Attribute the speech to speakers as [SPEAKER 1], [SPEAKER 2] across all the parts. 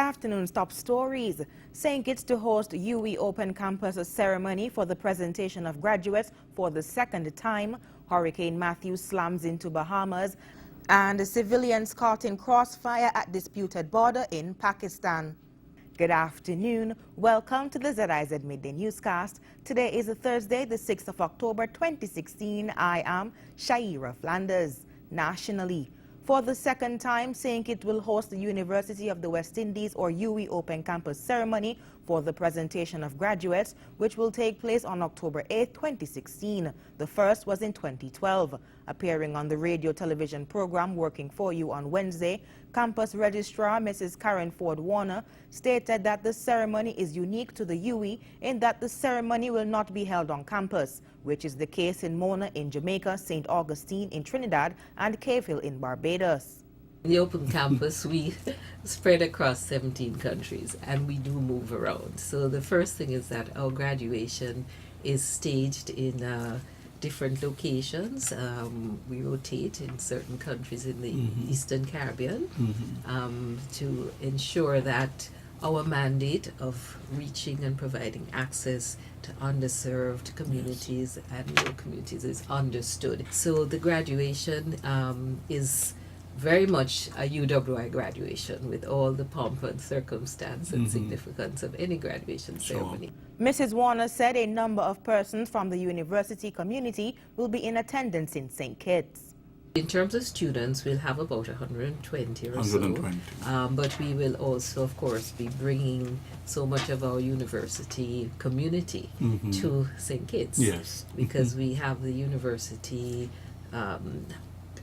[SPEAKER 1] afternoon's top stories. St. Kitts to host UE Open Campus ceremony for the presentation of graduates for the second time. Hurricane Matthew slams into Bahamas. And civilians caught in crossfire at disputed border in Pakistan. Good afternoon. Welcome to the ZIZ Midday Newscast. Today is Thursday, the 6th of October, 2016. I am Shaira Flanders. Nationally, for the second time, St. Kitts will host the University of the West Indies or UE Open Campus ceremony for the presentation of graduates, which will take place on October 8, 2016. The first was in 2012. Appearing on the radio television program Working For You on Wednesday, campus registrar Mrs. Karen Ford Warner stated that the ceremony is unique to the UE in that the ceremony will not be held on campus, which is the case in Mona in Jamaica, St. Augustine in Trinidad, and Cave Hill in Barbados.
[SPEAKER 2] In the open campus, we spread across 17 countries and we do move around. So the first thing is that our graduation is staged in different locations. We rotate in certain countries in the Eastern Caribbean to ensure that our mandate of reaching and providing access to underserved communities and rural communities is understood. So the graduation is very much a UWI graduation with all the pomp and circumstance and significance of any graduation ceremony.
[SPEAKER 1] Mrs. Warner said a number of persons from the university community will be in attendance in St. Kitts.
[SPEAKER 2] In terms of students, we'll have about 120 or so, but we will also, of course, be bringing so much of our university community to St. Kitts.
[SPEAKER 3] Yes.
[SPEAKER 2] Because we have the university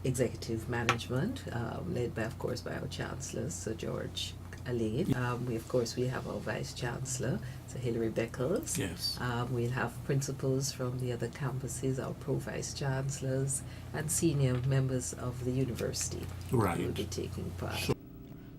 [SPEAKER 2] executive management, led by, of course, by our Chancellor, Sir George Alain. We have our Vice Chancellor, Sir Hilary Beckles.
[SPEAKER 3] Yes.
[SPEAKER 2] We'll have principals from the other campuses, our Pro-Vice Chancellors, and senior members of the university who will be taking part.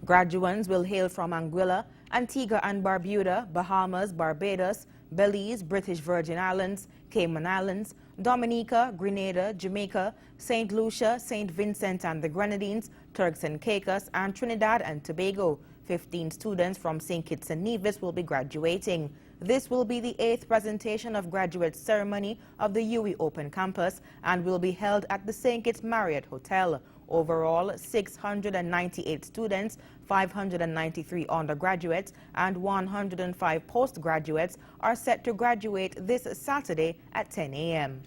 [SPEAKER 1] Graduates will hail from Anguilla, Antigua and Barbuda, Bahamas, Barbados, Belize, British Virgin Islands, Cayman Islands, Dominica, Grenada, Jamaica, St. Lucia, St. Vincent and the Grenadines, Turks and Caicos, and Trinidad and Tobago. 15 students from St. Kitts and Nevis will be graduating. This will be the 8th presentation of graduate ceremony of the UE Open Campus and will be held at the St. Kitts Marriott Hotel. Overall, 698 students, 593 undergraduates, and 105 postgraduates are set to graduate this Saturday at 10 a.m.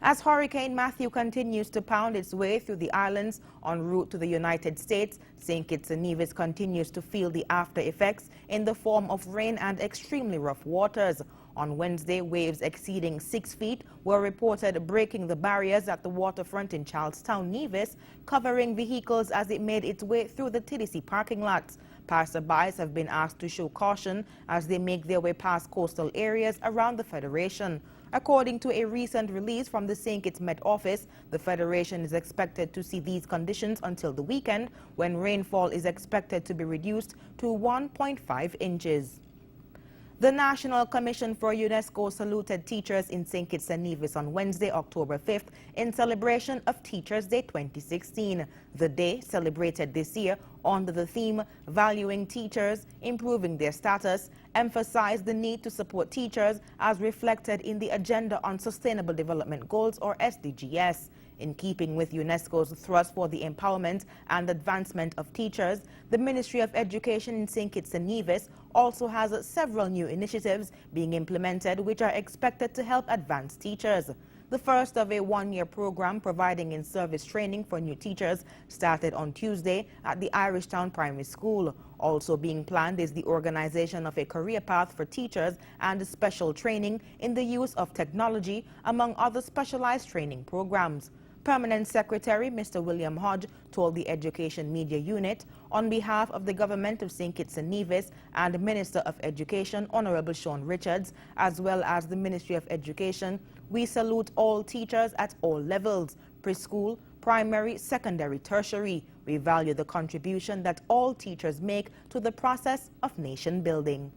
[SPEAKER 1] As Hurricane Matthew continues to pound its way through the islands en route to the United States, St. Kitts and Nevis continues to feel the after effects in the form of rain and extremely rough waters. On Wednesday, waves exceeding 6 feet were reported breaking the barriers at the waterfront in Charlestown, Nevis, covering vehicles as it made its way through the TDC parking lots. Passerbys have been asked to show caution as they make their way past coastal areas around the Federation. According to a recent release from the St. Kitts Met Office, the Federation is expected to see these conditions until the weekend, when rainfall is expected to be reduced to 1.5 inches. The National Commission for UNESCO saluted teachers in St. Kitts and Nevis on Wednesday, October 5th, in celebration of Teachers' Day 2016. The day, celebrated this year under the theme Valuing Teachers, Improving Their Status, emphasized the need to support teachers as reflected in the Agenda on Sustainable Development Goals, or SDGs. In keeping with UNESCO's thrust for the empowerment and advancement of teachers, the Ministry of Education in St. Kitts and Nevis also has several new initiatives being implemented which are expected to help advance teachers. The first of a one-year program providing in-service training for new teachers started on Tuesday at the Irishtown Primary School. Also being planned is the organization of a career path for teachers and special training in the use of technology, among other specialized training programs. Permanent Secretary Mr. William Hodge told the Education Media Unit, on behalf of the Government of St. Kitts and Nevis and Minister of Education Honorable Sean Richards, as well as the Ministry of Education, we salute all teachers at all levels, preschool, primary, secondary, tertiary. We value the contribution that all teachers make to the process of nation building.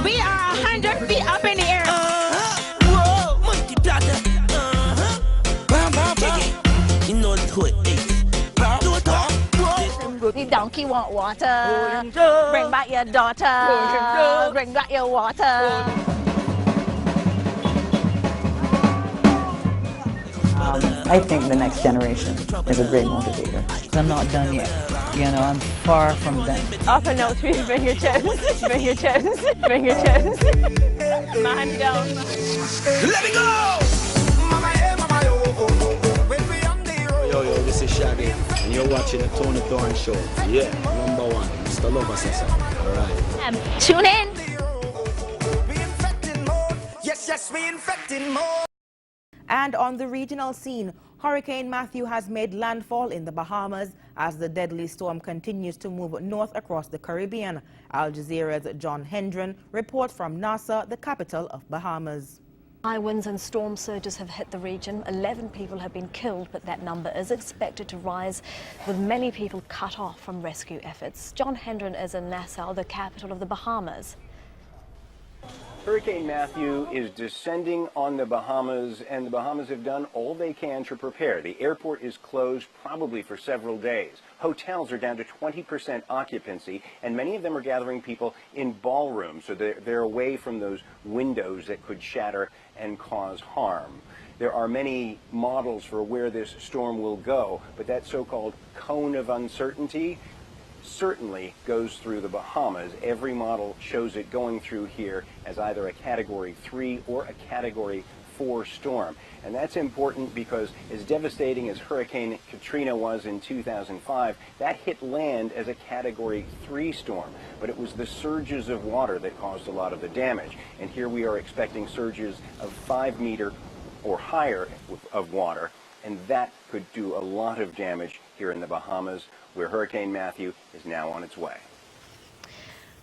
[SPEAKER 4] We are 100 feet up in the air.
[SPEAKER 5] Whoa, monkey platter. Bam, bam, bam.
[SPEAKER 4] donkey want water. Bring back your daughter. Bring back your water.
[SPEAKER 3] I think the next generation is a great motivator.
[SPEAKER 5] I'm not done yet. You know, I'm far from done.
[SPEAKER 4] Up and out, please bring your chest. Bring your chest. Bring your chest. Man down.
[SPEAKER 6] Let me go! Yo, this is Shaggy, and you're watching the Tony Thorne Show. Yeah, #1, Mr. Lover Sessa. All right.
[SPEAKER 4] Tune in.
[SPEAKER 6] Yes, we infected more.
[SPEAKER 1] And on the regional scene, Hurricane Matthew has made landfall in the Bahamas as the deadly storm continues to move north across the Caribbean. Al Jazeera's John Hendren reports from Nassau, the capital of Bahamas.
[SPEAKER 7] High winds and storm surges have hit the region. 11 people have been killed, but that number is expected to rise, with many people cut off from rescue efforts. John Hendren is in Nassau, the capital of the Bahamas.
[SPEAKER 8] Hurricane Matthew is descending on the Bahamas, and the Bahamas have done all they can to prepare. The airport is closed probably for several days. Hotels are down to 20% occupancy, and many of them are gathering people in ballrooms, so they're away from those windows that could shatter and cause harm. There are many models for where this storm will go, but that so-called cone of uncertainty certainly goes through the Bahamas. Every model shows it going through here as either a Category 3 or a Category 4 storm. And that's important because as devastating as Hurricane Katrina was in 2005, that hit land as a Category 3 storm. But it was the surges of water that caused a lot of the damage. And here we are expecting surges of 5 meter or higher of water. And that could do a lot of damage here in the Bahamas, where Hurricane Matthew is now on its way.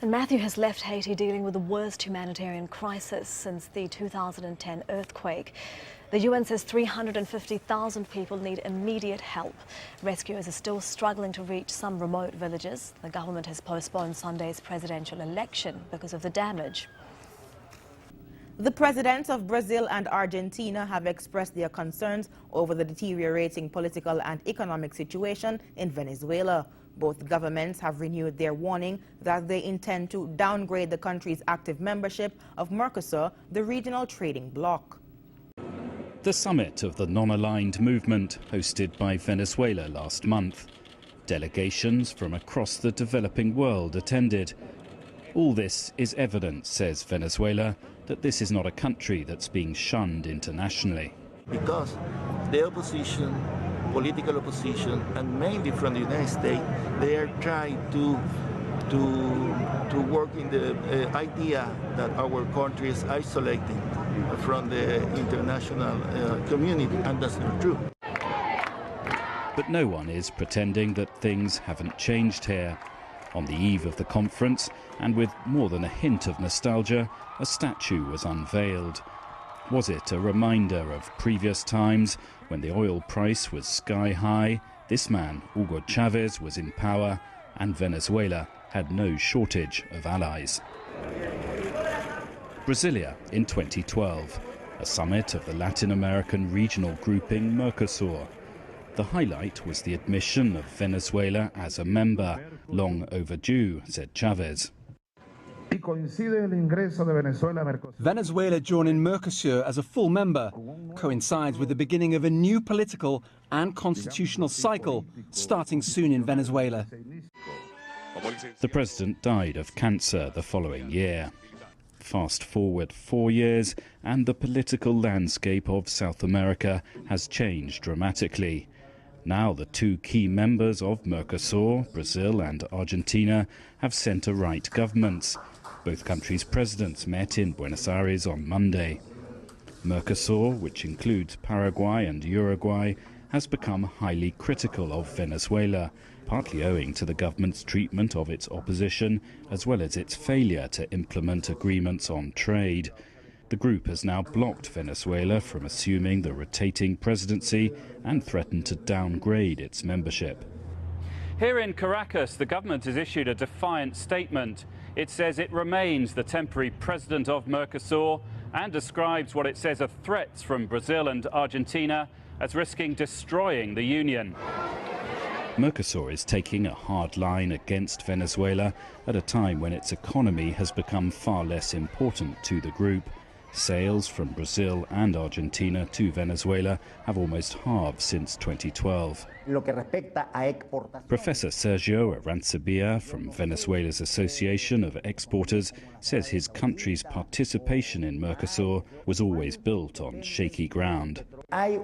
[SPEAKER 7] And Matthew has left Haiti dealing with the worst humanitarian crisis since the 2010 earthquake. The UN says 350,000 people need immediate help. Rescuers are still struggling to reach some remote villages. The government has postponed Sunday's presidential election because of the damage.
[SPEAKER 1] The presidents of Brazil and Argentina have expressed their concerns over the deteriorating political and economic situation in Venezuela. Both governments have renewed their warning that they intend to downgrade the country's active membership of Mercosur, the regional trading bloc.
[SPEAKER 9] The summit of the non-aligned movement hosted by Venezuela last month. Delegations from across the developing world attended. All this is evidence, says Venezuela, that this is not a country that's being shunned internationally.
[SPEAKER 10] Because the opposition, political opposition, and mainly from the United States, they are trying to work in the idea that our country is isolated from the international community, and that's not true.
[SPEAKER 9] But no one is pretending that things haven't changed here. On the eve of the conference, and with more than a hint of nostalgia, a statue was unveiled. Was it a reminder of previous times when the oil price was sky high, this man, Hugo Chavez, was in power, and Venezuela had no shortage of allies? Brasilia in 2012, a summit of the Latin American regional grouping Mercosur. The highlight was the admission of Venezuela as a member, long overdue, said Chavez.
[SPEAKER 11] Venezuela joining Mercosur as a full member coincides with the beginning of a new political and constitutional cycle starting soon in Venezuela.
[SPEAKER 9] The president died of cancer the following year. Fast forward 4 years and the political landscape of South America has changed dramatically. Now the two key members of Mercosur, Brazil and Argentina, have centre-right governments. Both countries' presidents met in Buenos Aires on Monday. Mercosur, which includes Paraguay and Uruguay, has become highly critical of Venezuela, partly owing to the government's treatment of its opposition, as well as its failure to implement agreements on trade. The group has now blocked Venezuela from assuming the rotating presidency and threatened to downgrade its membership.
[SPEAKER 12] Here in Caracas, the government has issued a defiant statement. It says it remains the temporary president of Mercosur and describes what it says are threats from Brazil and Argentina as risking destroying the union.
[SPEAKER 9] Mercosur is taking a hard line against Venezuela at a time when its economy has become far less important to the group. Sales from Brazil and Argentina to Venezuela have almost halved since 2012. Professor Sergio Arancibia from Venezuela's Association of Exporters says his country's participation in Mercosur was always built on shaky ground.
[SPEAKER 13] There's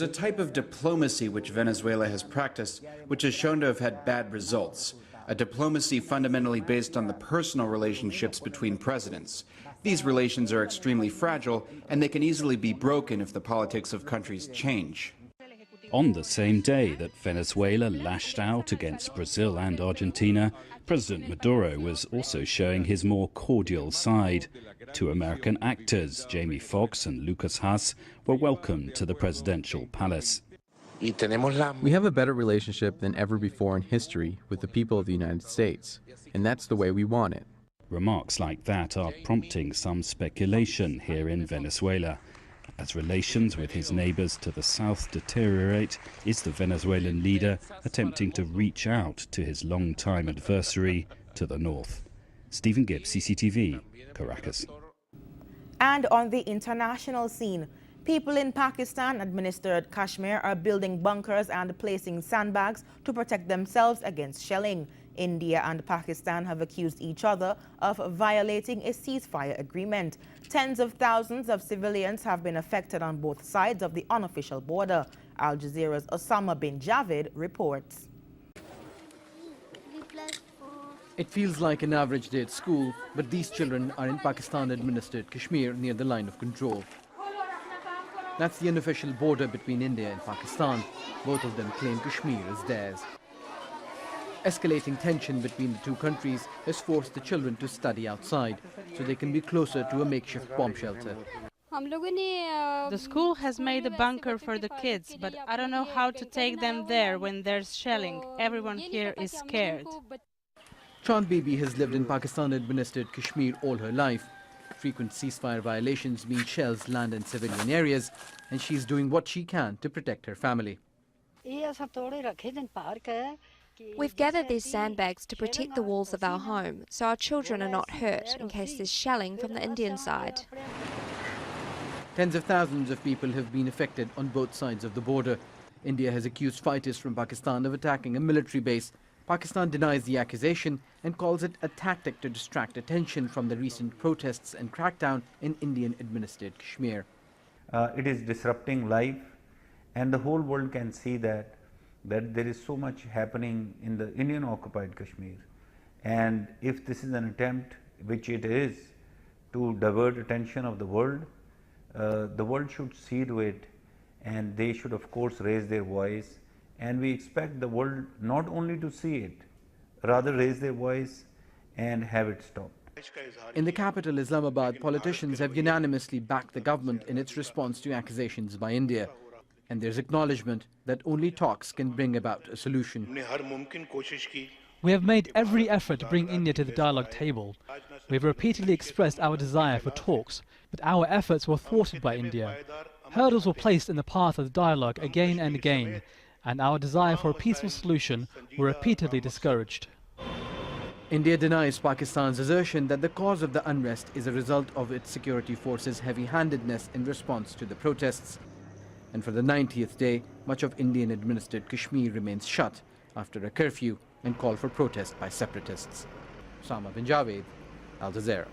[SPEAKER 13] a type of diplomacy which Venezuela has practiced, which has shown to have had bad results. A diplomacy fundamentally based on the personal relationships between presidents. These relations are extremely fragile, and they can easily be broken if the politics of countries change.
[SPEAKER 9] On the same day that Venezuela lashed out against Brazil and Argentina, President Maduro was also showing his more cordial side. Two American actors, Jamie Foxx and Lucas Haas, were welcomed to the presidential palace.
[SPEAKER 14] We have a better relationship than ever before in history with the people of the United States, and that's the way we want it.
[SPEAKER 9] Remarks like that are prompting some speculation here in Venezuela. As relations with his neighbors to the south deteriorate, is the Venezuelan leader attempting to reach out to his longtime adversary to the north? Stephen Gibbs, CCTV, Caracas.
[SPEAKER 1] And on the international scene, people in Pakistan-administered Kashmir are building bunkers and placing sandbags to protect themselves against shelling. India and Pakistan have accused each other of violating a ceasefire agreement. Tens of thousands of civilians have been affected on both sides of the unofficial border. Al Jazeera's Osama bin Javed reports.
[SPEAKER 15] It feels like an average day at school, but these children are in Pakistan-administered Kashmir near the line of control. That's the unofficial border between India and Pakistan. Both of them claim Kashmir as theirs. Escalating tension between the two countries has forced the children to study outside, so they can be closer to a makeshift bomb shelter.
[SPEAKER 16] The school has made a bunker for the kids, but I don't know how to take them there when there's shelling. Everyone here is scared.
[SPEAKER 15] Chand Bibi has lived in Pakistan-administered Kashmir all her life. Frequent ceasefire violations mean shells land in civilian areas, and she's doing what she can to protect her family.
[SPEAKER 17] We've gathered these sandbags to protect the walls of our home, so our children are not hurt in case there's shelling from the Indian side.
[SPEAKER 15] Tens of thousands of people have been affected on both sides of the border. India has accused fighters from Pakistan of attacking a military base. Pakistan denies the accusation and calls it a tactic to distract attention from the recent protests and crackdown in Indian-administered Kashmir.
[SPEAKER 18] It is disrupting life, and the whole world can see that there is so much happening in the Indian-occupied Kashmir. And if this is an attempt, which it is, to divert attention of the world should see to it, and they should of course raise their voice. And we expect the world not only to see it, rather raise their voice and have it stopped.
[SPEAKER 15] In the capital, Islamabad, politicians have unanimously backed the government in its response to accusations by India. And there's acknowledgement that only talks can bring about a solution.
[SPEAKER 19] We have made every effort to bring India to the dialogue table. We have repeatedly expressed our desire for talks, but our efforts were thwarted by India. Hurdles were placed in the path of the dialogue again and again, and our desire for a peaceful solution were repeatedly discouraged.
[SPEAKER 15] India denies Pakistan's assertion that the cause of the unrest is a result of its security forces' heavy-handedness in response to the protests. And for the 90th day, much of Indian-administered Kashmir remains shut after a curfew and call for protest by separatists. Osama bin Javed, Al Jazeera.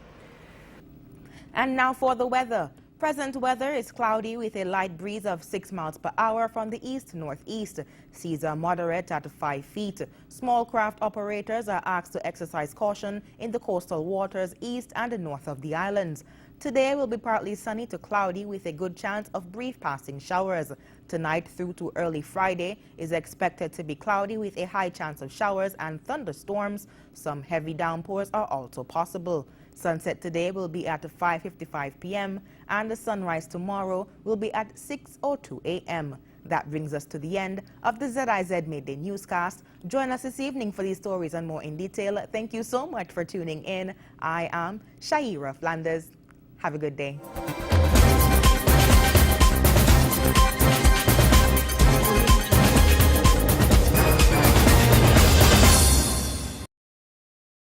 [SPEAKER 1] And now for the weather. Present weather is cloudy with a light breeze of 6 miles per hour from the east-northeast. Seas are moderate at 5 feet. Small craft operators are asked to exercise caution in the coastal waters east and north of the islands. Today will be partly sunny to cloudy with a good chance of brief passing showers. Tonight through to early Friday is expected to be cloudy with a high chance of showers and thunderstorms. Some heavy downpours are also possible. Sunset today will be at 5:55 p.m. and the sunrise tomorrow will be at 6:02 a.m. That brings us to the end of the ZIZ Midday newscast. Join us this evening for these stories and more in detail. Thank you so much for tuning in. I am Shaira Flanders. Have a good day.